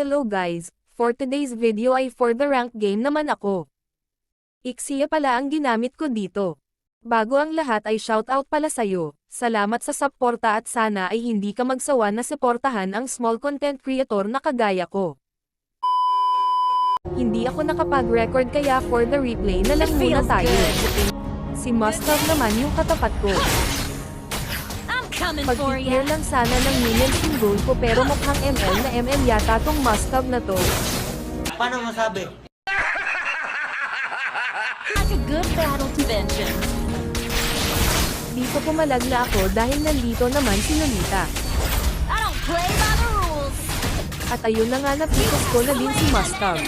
Hello guys, for today's video ay for the rank game naman ako. Ixia pala ang ginamit ko dito. Bago ang lahat ay shoutout pala sa'yo, salamat sa suporta at sana ay hindi ka magsawa na suportahan ang small content creator na kagaya ko. Hindi ako nakapag-record kaya for the replay na lang muna tayo. Si Mustard naman yung katapat ko. Pag-clear lang sana ng millions yung goal ko pero mukhang ML na ML yata tong Mustard na to. Paano masabi? Like a good battle convention. Dito pumalagla ako dahil nandito naman si Nolita. I don't play by the rules. At ayun na nga napitos ko na din si Mustard.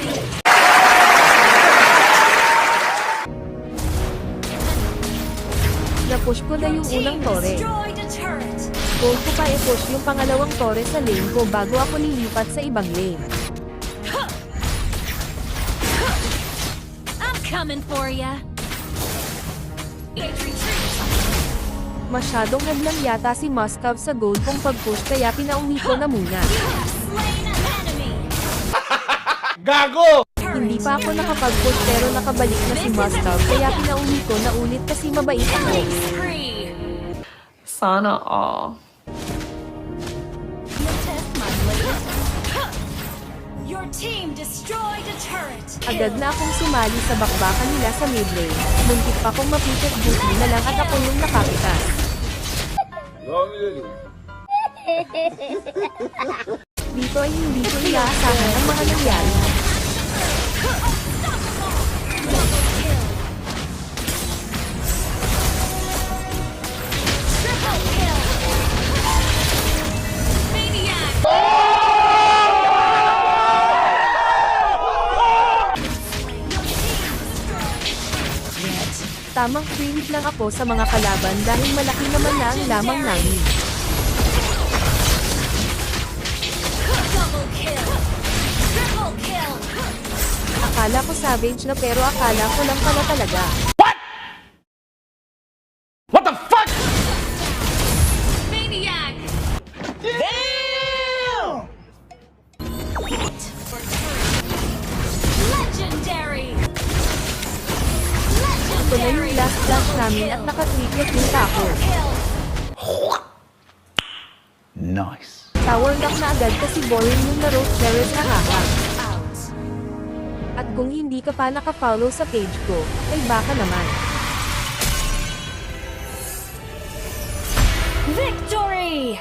Na-push ko na yung unang tore. Destroyed a turret. Goal ko pa i-push yung pangalawang tore sa lane ko bago ako lilipat sa ibang lane. I'm coming for ya. Masyadong hadlang yata si Mustard sa goal kong pag-push kaya pinauwi ko na muna. You have slain an enemy. Gago! Hindi pa ako nakapag-push pero nakabalik na si Mustard kaya pinauwi ko na ulit kasi mabait ako. Spree. Sana all. You test my latest. Your team destroyed a turret. Agad na akong sumali sa bakbakan nila sa mid lane. Muntik pa kong mapitot buti na lang at ako yung nakapitas. Dito ay hindi ko inaasahan ang mga nangyari. Triple kill. Maniac. Tamang free hit lang ako sa mga kalaban dahil malaki naman na ang lamang namin. Double kill. Triple kill. Akala ko savage na pero akala ko lang pala talaga. What the fuck? Maniac. Damn! Legendary. Ito na yung last flash namin at naka-triplet yung tako. Kill. Nice. Tower lock na agad kasi boring yung na-roast Jerez na haha. Out. At kung hindi ka pa naka-follow sa page ko, ay baka naman. Victory!